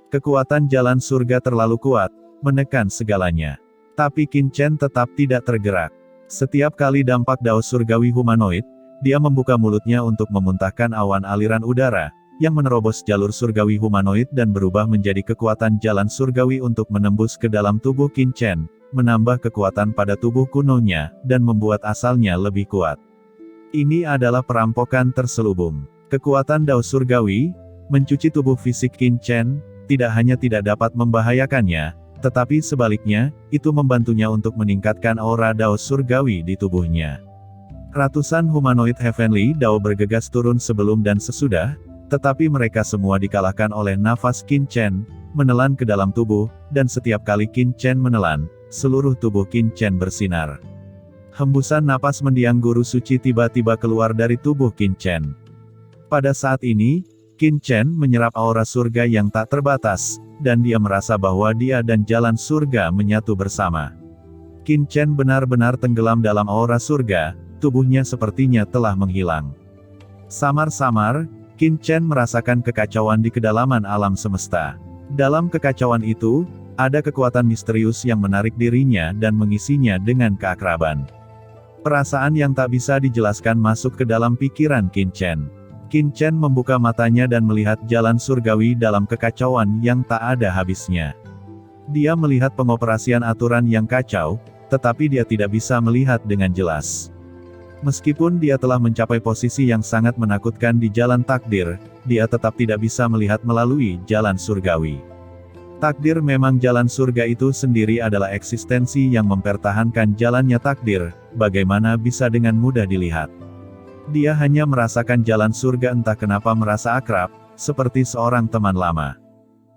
Kekuatan jalan surga terlalu kuat, menekan segalanya. Tapi Qin Chen tetap tidak tergerak. Setiap kali dampak dao surgawi humanoid, dia membuka mulutnya untuk memuntahkan awan aliran udara, yang menerobos jalur surgawi humanoid dan berubah menjadi kekuatan jalan surgawi untuk menembus ke dalam tubuh Qin Chen, menambah kekuatan pada tubuh kunonya, dan membuat asalnya lebih kuat. Ini adalah perampokan terselubung. Kekuatan dao surgawi, mencuci tubuh fisik Qin Chen, tidak hanya tidak dapat membahayakannya, tetapi sebaliknya, itu membantunya untuk meningkatkan aura dao surgawi di tubuhnya. Ratusan humanoid Heavenly Dao bergegas turun sebelum dan sesudah, tetapi mereka semua dikalahkan oleh nafas Qin Chen, menelan ke dalam tubuh, dan setiap kali Qin Chen menelan, seluruh tubuh Qin Chen bersinar. Hembusan napas mendiang guru suci tiba-tiba keluar dari tubuh Qin Chen. Pada saat ini, Qin Chen menyerap aura surga yang tak terbatas, dan dia merasa bahwa dia dan jalan surga menyatu bersama. Qin Chen benar-benar tenggelam dalam aura surga, tubuhnya sepertinya telah menghilang. Samar-samar, Qin Chen merasakan kekacauan di kedalaman alam semesta. Dalam kekacauan itu, ada kekuatan misterius yang menarik dirinya dan mengisinya dengan keakraban. Perasaan yang tak bisa dijelaskan masuk ke dalam pikiran Qin Chen. Qin Chen membuka matanya dan melihat jalan surgawi dalam kekacauan yang tak ada habisnya. Dia melihat pengoperasian aturan yang kacau, tetapi dia tidak bisa melihat dengan jelas. Meskipun dia telah mencapai posisi yang sangat menakutkan di jalan takdir, dia tetap tidak bisa melihat melalui jalan surgawi. Takdir memang jalan surga itu sendiri adalah eksistensi yang mempertahankan jalannya takdir, bagaimana bisa dengan mudah dilihat. Dia hanya merasakan jalan surga entah kenapa merasa akrab, seperti seorang teman lama.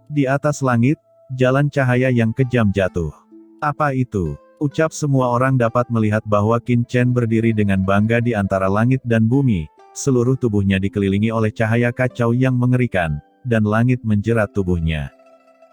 Di atas langit, jalan cahaya yang kejam jatuh. Apa itu? Ucap semua orang dapat melihat bahwa Qin Chen berdiri dengan bangga di antara langit dan bumi, seluruh tubuhnya dikelilingi oleh cahaya kacau yang mengerikan, dan langit menjerat tubuhnya.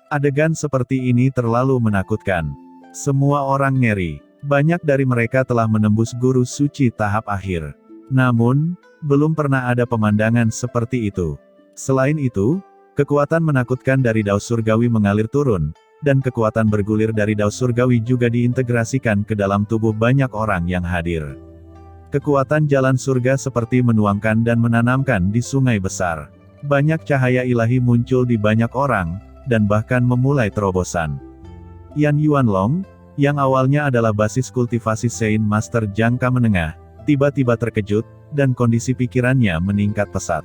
Adegan seperti ini terlalu menakutkan. Semua orang ngeri. Banyak dari mereka telah menembus guru suci tahap akhir. Namun, belum pernah ada pemandangan seperti itu. Selain itu, kekuatan menakutkan dari dao surgawi mengalir turun, dan kekuatan bergulir dari dao surgawi juga diintegrasikan ke dalam tubuh banyak orang yang hadir. Kekuatan jalan surga seperti menuangkan dan menanamkan di sungai besar. Banyak cahaya ilahi muncul di banyak orang, dan bahkan memulai terobosan. Yan Yuanlong, yang awalnya adalah basis kultivasi Saint Master jangka menengah, tiba-tiba terkejut, dan kondisi pikirannya meningkat pesat.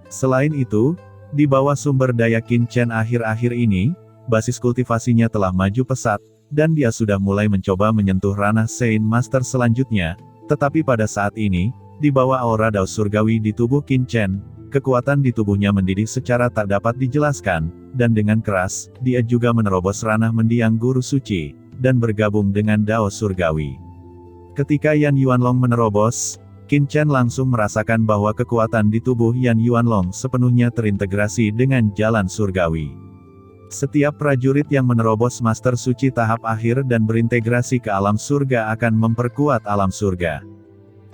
Selain itu, di bawah sumber daya Qin Chen akhir-akhir ini, basis kultivasinya telah maju pesat, dan dia sudah mulai mencoba menyentuh ranah Saint Master selanjutnya, tetapi pada saat ini, di bawah aura dao surgawi di tubuh Qin Chen, kekuatan di tubuhnya mendidih secara tak dapat dijelaskan, dan dengan keras, dia juga menerobos ranah mendiang guru suci, dan bergabung dengan dao surgawi. Ketika Yan Yuanlong menerobos, Qin Chen langsung merasakan bahwa kekuatan di tubuh Yan Yuanlong sepenuhnya terintegrasi dengan jalan surgawi. Setiap prajurit yang menerobos Master Suci tahap akhir dan berintegrasi ke alam surga akan memperkuat alam surga.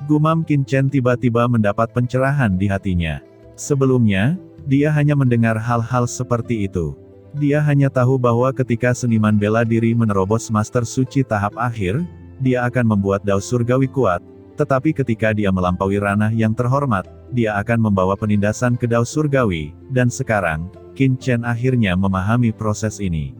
Gumam Qin Chen tiba-tiba mendapat pencerahan di hatinya. Sebelumnya, dia hanya mendengar hal-hal seperti itu. Dia hanya tahu bahwa ketika seniman bela diri menerobos Master Suci tahap akhir, dia akan membuat dao surgawi kuat, tetapi ketika dia melampaui ranah yang terhormat, dia akan membawa penindasan ke dao surgawi, dan sekarang, Qin Chen akhirnya memahami proses ini.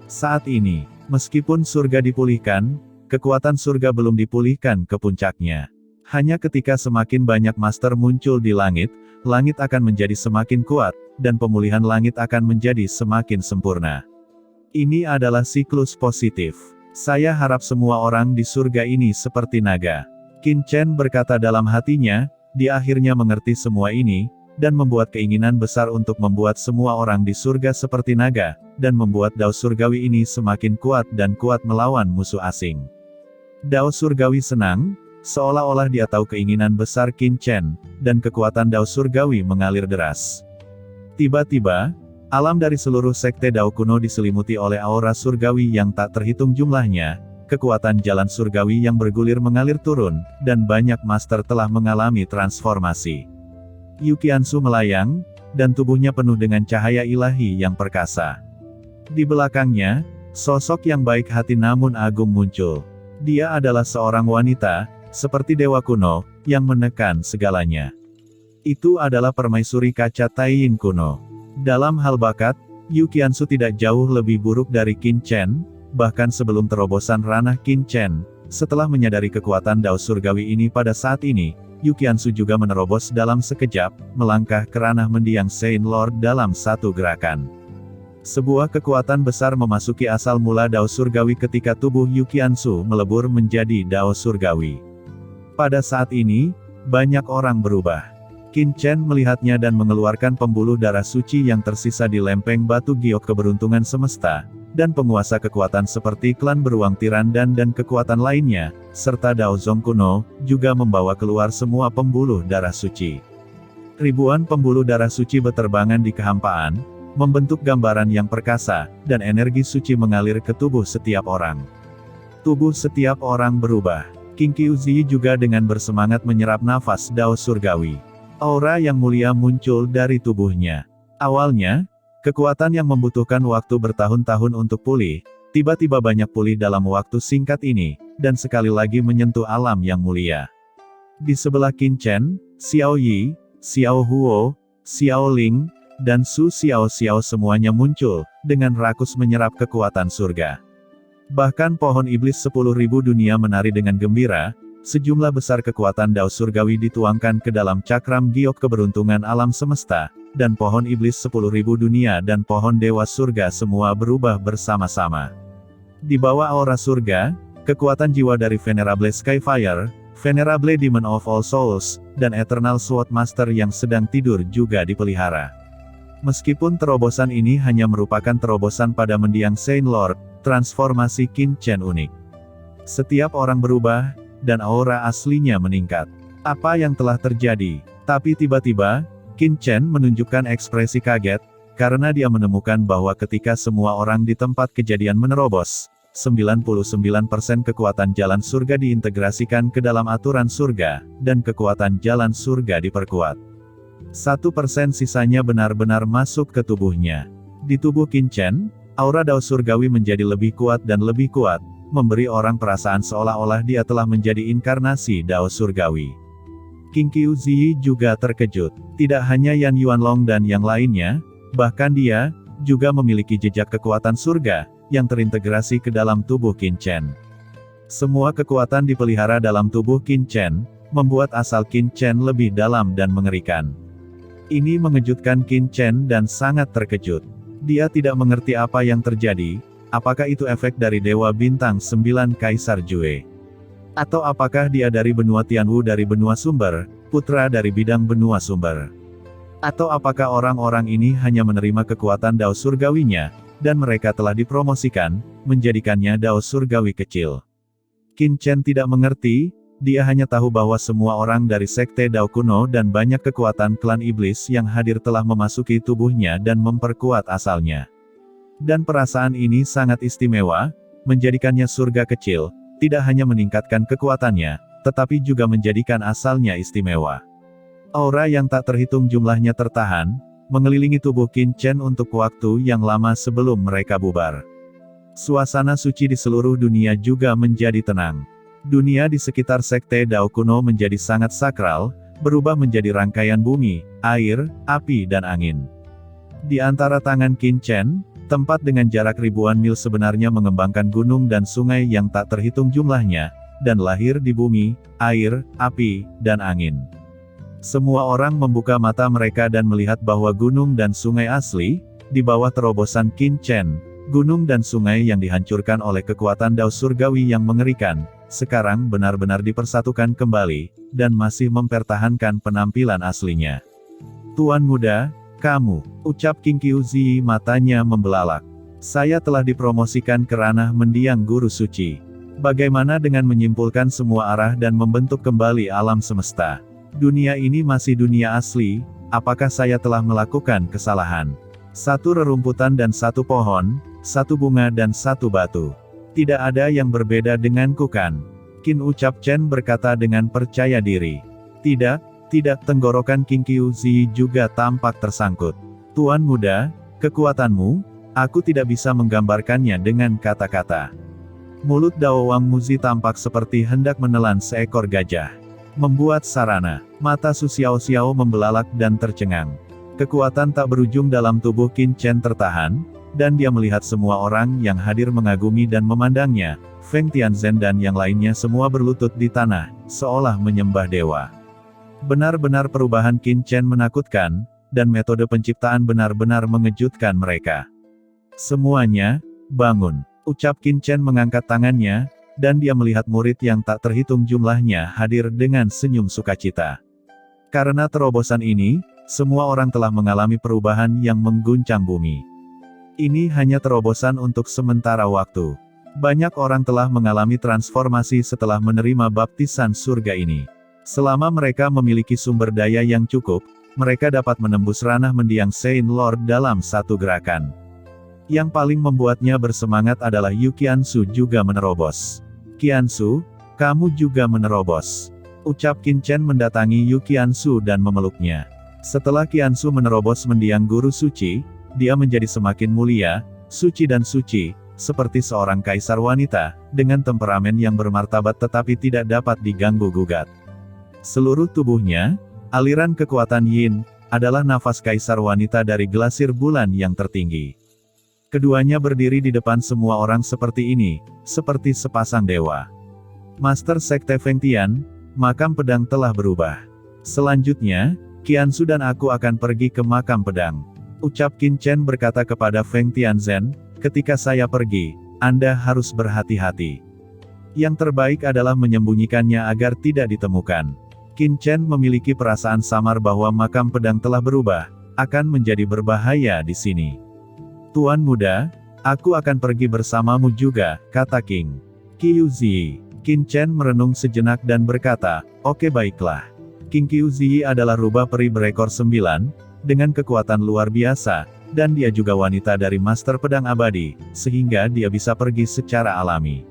Saat ini, meskipun surga dipulihkan, kekuatan surga belum dipulihkan ke puncaknya. Hanya ketika semakin banyak master muncul di langit, langit akan menjadi semakin kuat, dan pemulihan langit akan menjadi semakin sempurna. Ini adalah siklus positif. Saya harap semua orang di surga ini seperti naga. Qin Chen berkata dalam hatinya, dia akhirnya mengerti semua ini, dan membuat keinginan besar untuk membuat semua orang di surga seperti naga, dan membuat dao surgawi ini semakin kuat dan kuat melawan musuh asing. Dao surgawi senang, seolah-olah dia tahu keinginan besar Qin Chen, dan kekuatan dao surgawi mengalir deras. Tiba-tiba, alam dari seluruh sekte dao kuno diselimuti oleh aura surgawi yang tak terhitung jumlahnya, kekuatan jalan surgawi yang bergulir mengalir turun, dan banyak master telah mengalami transformasi. Yu Qiansu melayang, dan tubuhnya penuh dengan cahaya ilahi yang perkasa. Di belakangnya, sosok yang baik hati namun agung muncul. Dia adalah seorang wanita, seperti dewa kuno, yang menekan segalanya. Itu adalah permaisuri kaca Taiyin kuno. Dalam hal bakat, Yu Qianzu tidak jauh lebih buruk dari Qin Chen, bahkan sebelum terobosan ranah Qin Chen. Setelah menyadari kekuatan Dao Surgawi ini pada saat ini, Yu Qianzu juga menerobos dalam sekejap, melangkah ke ranah mendiang Saint Lord dalam satu gerakan. Sebuah kekuatan besar memasuki asal mula Dao Surgawi ketika tubuh Yu Qianzu melebur menjadi Dao Surgawi. Pada saat ini, banyak orang berubah. Qin Chen melihatnya dan mengeluarkan pembuluh darah suci yang tersisa di lempeng batu giok keberuntungan semesta, dan penguasa kekuatan seperti klan beruang tiran dan kekuatan lainnya, serta Dao Zong kuno, juga membawa keluar semua pembuluh darah suci. Ribuan pembuluh darah suci beterbangan di kehampaan, membentuk gambaran yang perkasa, dan energi suci mengalir ke tubuh setiap orang. Tubuh setiap orang berubah. Qin Qiuzi juga dengan bersemangat menyerap nafas Dao Surgawi. Aura yang mulia muncul dari tubuhnya. Awalnya, kekuatan yang membutuhkan waktu bertahun-tahun untuk pulih, tiba-tiba banyak pulih dalam waktu singkat ini, dan sekali lagi menyentuh alam yang mulia. Di sebelah Qin Chen, Xiao Yi, Xiao Huo, Xiao Ling, dan Su Xiao Xiao semuanya muncul, dengan rakus menyerap kekuatan surga. Bahkan pohon iblis 10.000 dunia menari dengan gembira, sejumlah besar kekuatan Dao Surgawi dituangkan ke dalam cakram giok keberuntungan alam semesta, dan pohon iblis 10.000 dunia dan pohon dewa surga semua berubah bersama-sama. Di bawah aura surga, kekuatan jiwa dari Venerable Skyfire, Venerable Demon of All Souls, dan Eternal Sword Master yang sedang tidur juga dipelihara. Meskipun terobosan ini hanya merupakan terobosan pada mendiang Saint Lord, transformasi Qin Chen unik. Setiap orang berubah, dan aura aslinya meningkat. Apa yang telah terjadi? Tapi tiba-tiba, Qin Chen menunjukkan ekspresi kaget, karena dia menemukan bahwa ketika semua orang di tempat kejadian menerobos, 99% kekuatan jalan surga diintegrasikan ke dalam aturan surga, dan kekuatan jalan surga diperkuat. 1% sisanya benar-benar masuk ke tubuhnya. Di tubuh Qin Chen, aura Dao Surgawi menjadi lebih kuat dan lebih kuat, memberi orang perasaan seolah-olah dia telah menjadi inkarnasi Dao Surgawi. Qin Qiuzi juga terkejut. Tidak hanya Yan Yuanlong dan yang lainnya, bahkan dia juga memiliki jejak kekuatan surga yang terintegrasi ke dalam tubuh Qin Chen. Semua kekuatan dipelihara dalam tubuh Qin Chen, membuat asal Qin Chen lebih dalam dan mengerikan. Ini mengejutkan Qin Chen dan sangat terkejut. Dia tidak mengerti apa yang terjadi. Apakah itu efek dari Dewa Bintang 9 Kaisar Jue? Atau apakah dia dari benua Tianwu dari benua sumber, putra dari bidang benua sumber? Atau apakah orang-orang ini hanya menerima kekuatan Dao Surgawinya, dan mereka telah dipromosikan, menjadikannya Dao Surgawi kecil? Qin Chen tidak mengerti, dia hanya tahu bahwa semua orang dari Sekte Dao kuno dan banyak kekuatan klan iblis yang hadir telah memasuki tubuhnya dan memperkuat asalnya. Dan perasaan ini sangat istimewa, menjadikannya surga kecil, tidak hanya meningkatkan kekuatannya, tetapi juga menjadikan asalnya istimewa. Aura yang tak terhitung jumlahnya tertahan, mengelilingi tubuh Qin Chen untuk waktu yang lama sebelum mereka bubar. Suasana suci di seluruh dunia juga menjadi tenang. Dunia di sekitar Sekte Dao kuno menjadi sangat sakral, berubah menjadi rangkaian bumi, air, api dan angin. Di antara tangan Qin Chen, tempat dengan jarak ribuan mil sebenarnya mengembangkan gunung dan sungai yang tak terhitung jumlahnya, dan lahir di bumi, air, api, dan angin. Semua orang membuka mata mereka dan melihat bahwa gunung dan sungai asli, di bawah terobosan Qin Chen, gunung dan sungai yang dihancurkan oleh kekuatan Dao Surgawi yang mengerikan, sekarang benar-benar dipersatukan kembali, dan masih mempertahankan penampilan aslinya. Tuan muda, kamu, ucap Qin Qiuzi matanya membelalak. Saya telah dipromosikan ke ranah mendiang guru suci. Bagaimana dengan menyimpulkan semua arah dan membentuk kembali alam semesta? Dunia ini masih dunia asli, apakah saya telah melakukan kesalahan? Satu rerumputan dan satu pohon, satu bunga dan satu batu. Tidak ada yang berbeda denganku kan? Qin Ucap Chen berkata dengan percaya diri. Tidak, Tidak, tenggorokan King Qiuzi juga tampak tersangkut. Tuan muda, kekuatanmu, aku tidak bisa menggambarkannya dengan kata-kata. Mulut Dao Wang Muzi tampak seperti hendak menelan seekor gajah. Membuat sarana, mata Su Xiao membelalak dan tercengang. Kekuatan tak berujung dalam tubuh Qin Chen tertahan, dan dia melihat semua orang yang hadir mengagumi dan memandangnya. Feng Tianzhen dan yang lainnya semua berlutut di tanah, seolah menyembah dewa. Benar-benar perubahan Qin Chen menakutkan, dan metode penciptaan benar-benar mengejutkan mereka. Semuanya, bangun, ucap Qin Chen mengangkat tangannya, dan dia melihat murid yang tak terhitung jumlahnya hadir dengan senyum sukacita. Karena terobosan ini, semua orang telah mengalami perubahan yang mengguncang bumi. Ini hanya terobosan untuk sementara waktu. Banyak orang telah mengalami transformasi setelah menerima baptisan surga ini. Selama mereka memiliki sumber daya yang cukup, mereka dapat menembus ranah mendiang Saint Lord dalam satu gerakan. Yang paling membuatnya bersemangat adalah Yu Qiansu juga menerobos. Qiansu, kamu juga menerobos. Ucap Qin Chen mendatangi Yu Qiansu dan memeluknya. Setelah Qiansu menerobos mendiang guru suci, dia menjadi semakin mulia, suci dan suci, seperti seorang kaisar wanita, dengan temperamen yang bermartabat tetapi tidak dapat diganggu-gugat. Seluruh tubuhnya, aliran kekuatan Yin, adalah nafas kaisar wanita dari glasir bulan yang tertinggi. Keduanya berdiri di depan semua orang seperti ini, seperti sepasang dewa. Master Sekte Feng Tian, makam pedang telah berubah. Selanjutnya, Qiansu dan aku akan pergi ke makam pedang. Ucap Qin Chen berkata kepada Feng Tianzhen, ketika saya pergi, Anda harus berhati-hati. Yang terbaik adalah menyembunyikannya agar tidak ditemukan. Qin Chen memiliki perasaan samar bahwa makam pedang telah berubah, akan menjadi berbahaya di sini. Tuan muda, aku akan pergi bersamamu juga, kata King Qiuzi. Qin Chen merenung sejenak dan berkata, oke baiklah. King Qiuzi adalah rubah peri berekor 9, dengan kekuatan luar biasa, dan dia juga wanita dari Master Pedang Abadi, sehingga dia bisa pergi secara alami.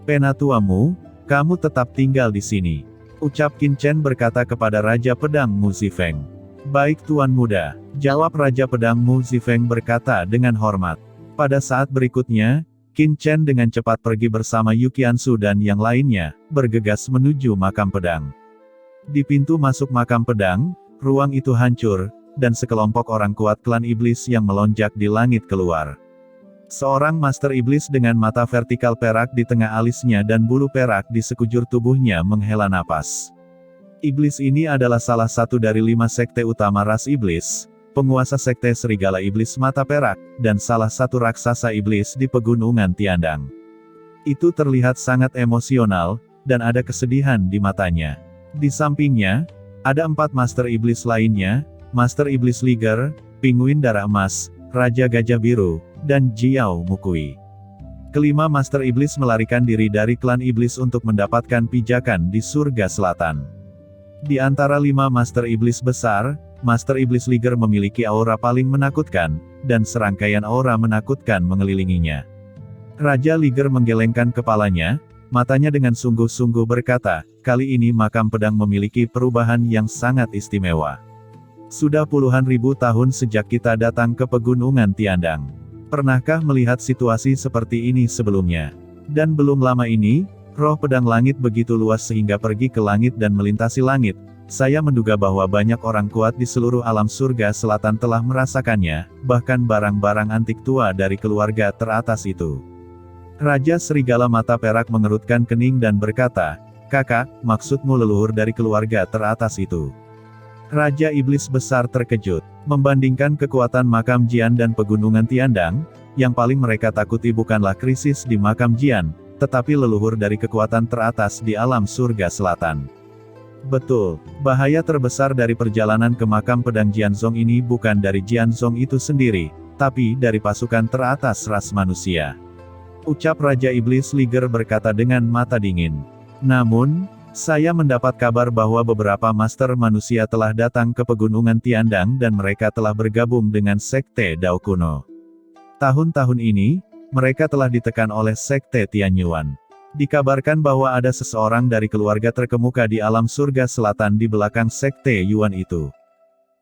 Penatuamu, kamu tetap tinggal di sini. Ucap Qin Chen berkata kepada Raja Pedang Mu Zifeng. Baik Tuan Muda, jawab Raja Pedang Mu Zifeng berkata dengan hormat. Pada saat berikutnya, Qin Chen dengan cepat pergi bersama Yu Qiansu dan yang lainnya, bergegas menuju makam pedang. Di pintu masuk makam pedang, ruang itu hancur, dan sekelompok orang kuat klan iblis yang melonjak di langit keluar. Seorang Master Iblis dengan mata vertikal perak di tengah alisnya dan bulu perak di sekujur tubuhnya menghela napas. Iblis ini adalah salah satu dari 5 sekte utama ras iblis, penguasa sekte serigala iblis mata perak, dan salah satu raksasa iblis di pegunungan Tiandang. Itu terlihat sangat emosional, dan ada kesedihan di matanya. Di sampingnya, ada 4 Master Iblis lainnya, Master Iblis Liger, Pinguin Darah Emas, Raja Gajah Biru, dan Jiao Mukui. Kelima Master Iblis melarikan diri dari klan iblis untuk mendapatkan pijakan di surga selatan. Di antara 5 Master Iblis besar, Master Iblis Liger memiliki aura paling menakutkan, dan serangkaian aura menakutkan mengelilinginya. Raja Liger menggelengkan kepalanya, matanya dengan sungguh-sungguh berkata, kali ini makam pedang memiliki perubahan yang sangat istimewa. Sudah puluhan ribu tahun sejak kita datang ke pegunungan Tiandang. Pernahkah melihat situasi seperti ini sebelumnya? Dan belum lama ini, roh pedang langit begitu luas sehingga pergi ke langit dan melintasi langit. Saya menduga bahwa banyak orang kuat di seluruh alam surga selatan telah merasakannya, bahkan barang-barang antik tua dari keluarga teratas itu. Raja Serigala Mata Perak mengerutkan kening dan berkata, kakak, maksudmu leluhur dari keluarga teratas itu? Raja Iblis Besar terkejut. Membandingkan kekuatan makam Jian dan pegunungan Tiandang, yang paling mereka takuti bukanlah krisis di makam Jian, tetapi leluhur dari kekuatan teratas di alam surga selatan. Betul, bahaya terbesar dari perjalanan ke makam pedang Jianzong ini bukan dari Jianzong itu sendiri, tapi dari pasukan teratas ras manusia. Ucap Raja Iblis Liger berkata dengan mata dingin. Namun, saya mendapat kabar bahwa beberapa master manusia telah datang ke pegunungan Tiandang dan mereka telah bergabung dengan Sekte Dao kuno. Tahun-tahun ini, mereka telah ditekan oleh Sekte Tianyuan. Dikabarkan bahwa ada seseorang dari keluarga terkemuka di alam surga selatan di belakang sekte Yuan itu.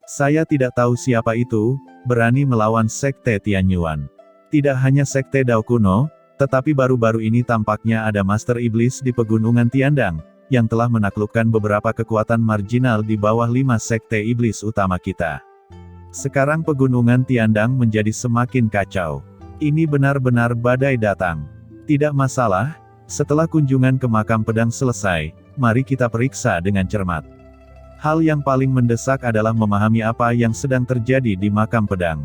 Saya tidak tahu siapa itu, berani melawan sekte Tianyuan. Tidak hanya sekte Dao kuno, tetapi baru-baru ini tampaknya ada Master Iblis di Pegunungan Tiandang, yang telah menaklukkan beberapa kekuatan marginal di bawah 5 sekte iblis utama kita. Sekarang Pegunungan Tiandang menjadi semakin kacau. Ini benar-benar badai datang. Tidak masalah. Setelah kunjungan ke makam pedang selesai, mari kita periksa dengan cermat. Hal yang paling mendesak adalah memahami apa yang sedang terjadi di makam pedang.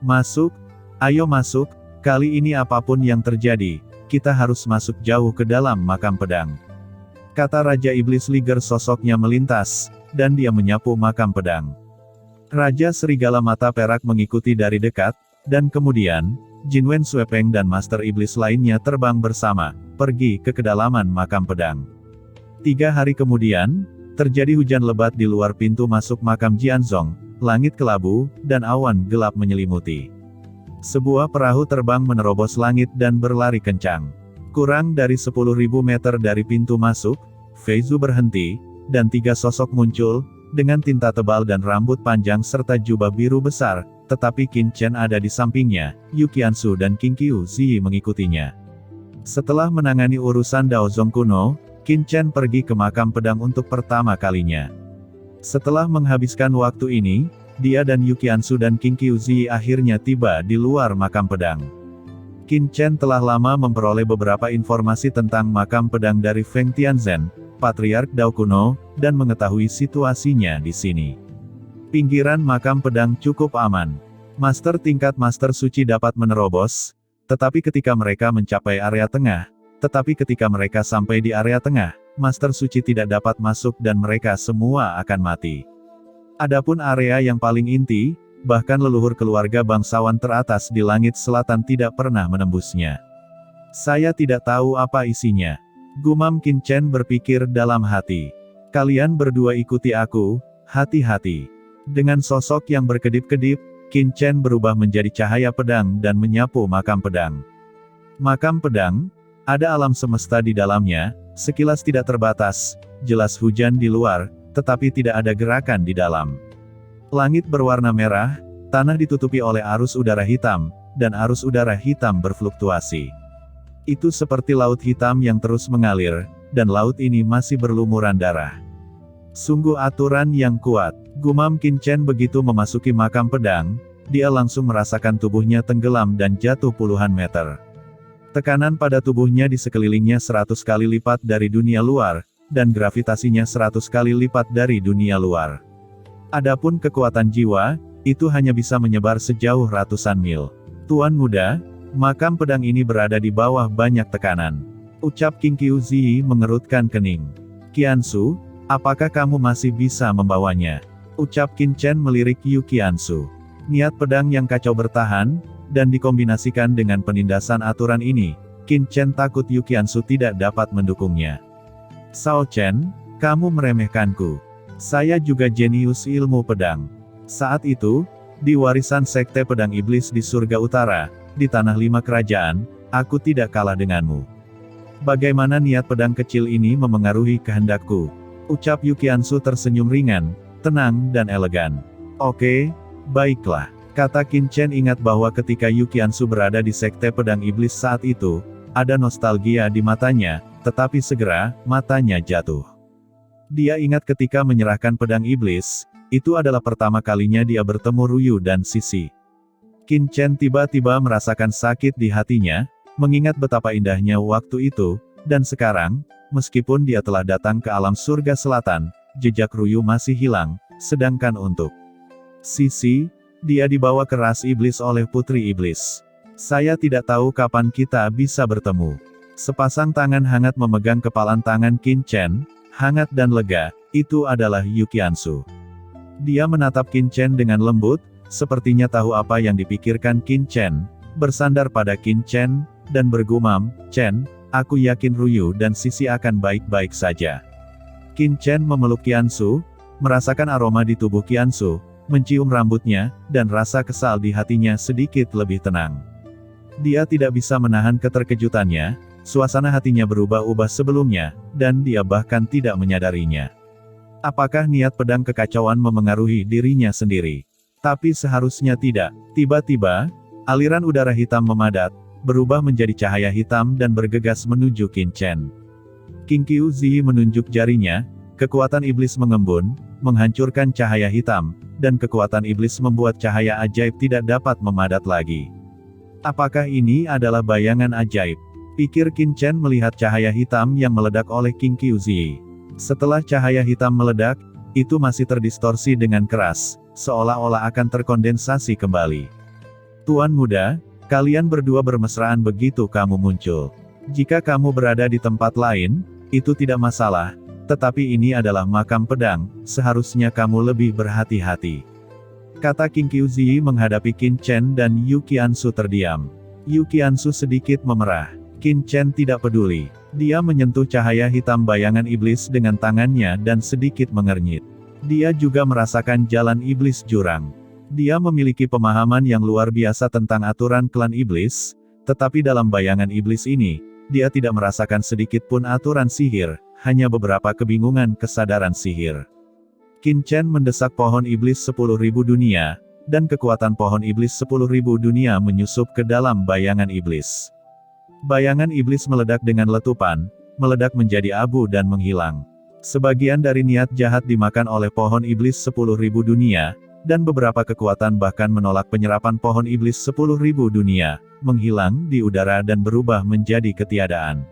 Masuk, ayo masuk, kali ini apapun yang terjadi, kita harus masuk jauh ke dalam makam pedang. Kata Raja Iblis Liger sosoknya melintas, dan dia menyapu makam pedang. Raja Serigala Mata Perak mengikuti dari dekat, dan kemudian, Jinwen Suepeng dan Master Iblis lainnya terbang bersama, pergi ke kedalaman makam pedang. 3 hari kemudian, terjadi hujan lebat di luar pintu masuk makam Jianzong, langit kelabu, dan awan gelap menyelimuti. Sebuah perahu terbang menerobos langit dan berlari kencang. Kurang dari 10.000 meter dari pintu masuk, Fei Zhu berhenti, dan 3 sosok muncul, dengan tinta tebal dan rambut panjang serta jubah biru besar, tetapi Qin Chen ada di sampingnya, Yu Qiansu dan Qing Qiu Zi mengikutinya. Setelah menangani urusan Daozong kuno, Qin Chen pergi ke makam pedang untuk pertama kalinya. Setelah menghabiskan waktu ini, dia dan Yu Qiansu dan Qing Qiu Zi akhirnya tiba di luar makam pedang. Qin Chen telah lama memperoleh beberapa informasi tentang makam pedang dari Feng Tianzhen, Patriark Dao kuno, dan mengetahui situasinya di sini. Pinggiran makam pedang cukup aman. Master tingkat Master Suci dapat menerobos, tetapi ketika mereka mencapai area tengah, sampai di area tengah, Master Suci tidak dapat masuk dan mereka semua akan mati. Adapun area yang paling inti, bahkan leluhur keluarga bangsawan teratas di langit selatan tidak pernah menembusnya. Saya tidak tahu apa isinya. Gumam Qin Chen berpikir dalam hati. Kalian berdua ikuti aku, hati-hati. Dengan sosok yang berkedip-kedip, Qin Chen berubah menjadi cahaya pedang dan menyapu makam pedang. Makam pedang, ada alam semesta di dalamnya, sekilas tidak terbatas, jelas hujan di luar, tetapi tidak ada gerakan di dalam. Langit berwarna merah, tanah ditutupi oleh arus udara hitam, dan arus udara hitam berfluktuasi. Itu seperti laut hitam yang terus mengalir, dan laut ini masih berlumuran darah. Sungguh aturan yang kuat. Gumam Qin Chen begitu memasuki makam pedang, dia langsung merasakan tubuhnya tenggelam dan jatuh puluhan meter. Tekanan pada tubuhnya di sekelilingnya 100 kali lipat dari dunia luar, dan gravitasinya 100 kali lipat dari dunia luar. Adapun kekuatan jiwa, itu hanya bisa menyebar sejauh ratusan mil. Tuan muda, makam pedang ini berada di bawah banyak tekanan. Ucap Qing Qiu Zi mengerutkan kening. Qiansu, apakah kamu masih bisa membawanya? Ucap Qin Chen melirik Yu Qiansu. Niat pedang yang kacau bertahan, dan dikombinasikan dengan penindasan aturan ini, Qin Chen takut Yu Qiansu tidak dapat mendukungnya. Sao Chen, kamu meremehkanku. Saya juga jenius ilmu pedang. Saat itu, di warisan sekte pedang iblis di surga utara, di tanah 5 kerajaan, aku tidak kalah denganmu. Bagaimana niat pedang kecil ini memengaruhi kehendakku? Ucap Yu Qiansu tersenyum ringan, tenang dan elegan. Oke, baiklah. Kata Qin Chen ingat bahwa ketika Yu Qiansu berada di sekte pedang iblis saat itu, ada nostalgia di matanya, tetapi segera, matanya jatuh. Dia ingat ketika menyerahkan pedang iblis, itu adalah pertama kalinya dia bertemu Ruyu dan Sisi. Qin Chen tiba-tiba merasakan sakit di hatinya, mengingat betapa indahnya waktu itu, dan sekarang, meskipun dia telah datang ke alam surga selatan, jejak Ruyu masih hilang, sedangkan untuk Sisi, dia dibawa ke ras iblis oleh putri iblis. Saya tidak tahu kapan kita bisa bertemu. Sepasang tangan hangat memegang kepalan tangan Qin Chen, hangat dan lega, itu adalah Yu Qiansu. Dia menatap Qin Chen dengan lembut, sepertinya tahu apa yang dipikirkan Qin Chen, bersandar pada Qin Chen, dan bergumam, Chen, aku yakin Ruyu dan Sisi akan baik-baik saja. Qin Chen memeluk Qiansu, merasakan aroma di tubuh Qiansu, mencium rambutnya, dan rasa kesal di hatinya sedikit lebih tenang. Dia tidak bisa menahan keterkejutannya, suasana hatinya berubah-ubah sebelumnya, dan dia bahkan tidak menyadarinya. Apakah niat pedang kekacauan memengaruhi dirinya sendiri? Tapi seharusnya tidak. Tiba-tiba, aliran udara hitam memadat, berubah menjadi cahaya hitam dan bergegas menuju Qin Chen. King Qiu Zi menunjuk jarinya, kekuatan iblis mengembun, menghancurkan cahaya hitam, dan kekuatan iblis membuat cahaya ajaib tidak dapat memadat lagi. Apakah ini adalah bayangan ajaib? Pikir Qin Chen melihat cahaya hitam yang meledak oleh King Qiu Zi. Setelah cahaya hitam meledak, itu masih terdistorsi dengan keras, seolah-olah akan terkondensasi kembali. Tuan muda, kalian berdua bermesraan begitu kamu muncul. Jika kamu berada di tempat lain, itu tidak masalah, tetapi ini adalah makam pedang, seharusnya kamu lebih berhati-hati. Kata King Qiu Zi menghadapi Qin Chen dan Yu Qiansu terdiam. Yu Qiansu sedikit memerah. Qin Chen tidak peduli. Dia menyentuh cahaya hitam bayangan iblis dengan tangannya dan sedikit mengernyit. Dia juga merasakan jalan iblis jurang. Dia memiliki pemahaman yang luar biasa tentang aturan klan iblis, tetapi dalam bayangan iblis ini, dia tidak merasakan sedikit pun aturan sihir, hanya beberapa kebingungan kesadaran sihir. Qin Chen mendesak pohon iblis 10.000 dunia, dan kekuatan pohon iblis 10.000 dunia menyusup ke dalam bayangan iblis. Bayangan iblis meledak dengan letupan, meledak menjadi abu dan menghilang. Sebagian dari niat jahat dimakan oleh pohon iblis 10.000 dunia, dan beberapa kekuatan bahkan menolak penyerapan pohon iblis 10.000 dunia, menghilang di udara dan berubah menjadi ketiadaan.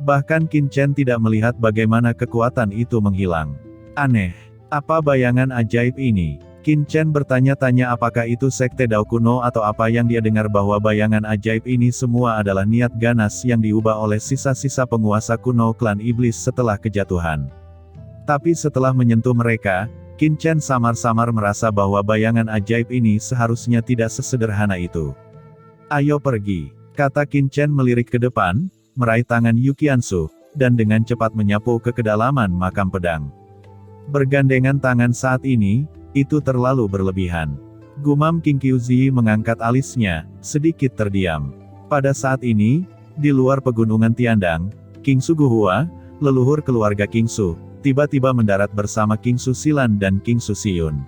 Bahkan Qin Chen tidak melihat bagaimana kekuatan itu menghilang. Aneh, apa bayangan ajaib ini? Qin Chen bertanya-tanya apakah itu sekte Dao kuno atau apa yang dia dengar bahwa bayangan ajaib ini semua adalah niat ganas yang diubah oleh sisa-sisa penguasa kuno klan iblis setelah kejatuhan. Tapi setelah menyentuh mereka, Qin Chen samar-samar merasa bahwa bayangan ajaib ini seharusnya tidak sesederhana itu. Ayo pergi, kata Qin Chen melirik ke depan, meraih tangan Yu Qiansu, dan dengan cepat menyapu ke kedalaman makam pedang. Bergandengan tangan saat ini, itu terlalu berlebihan. Gumam King Qiu Zi mengangkat alisnya, sedikit terdiam. Pada saat ini, di luar pegunungan Tiandang, King Su Guhua, leluhur keluarga King Su, tiba-tiba mendarat bersama King Su Silan dan King Su Siyun.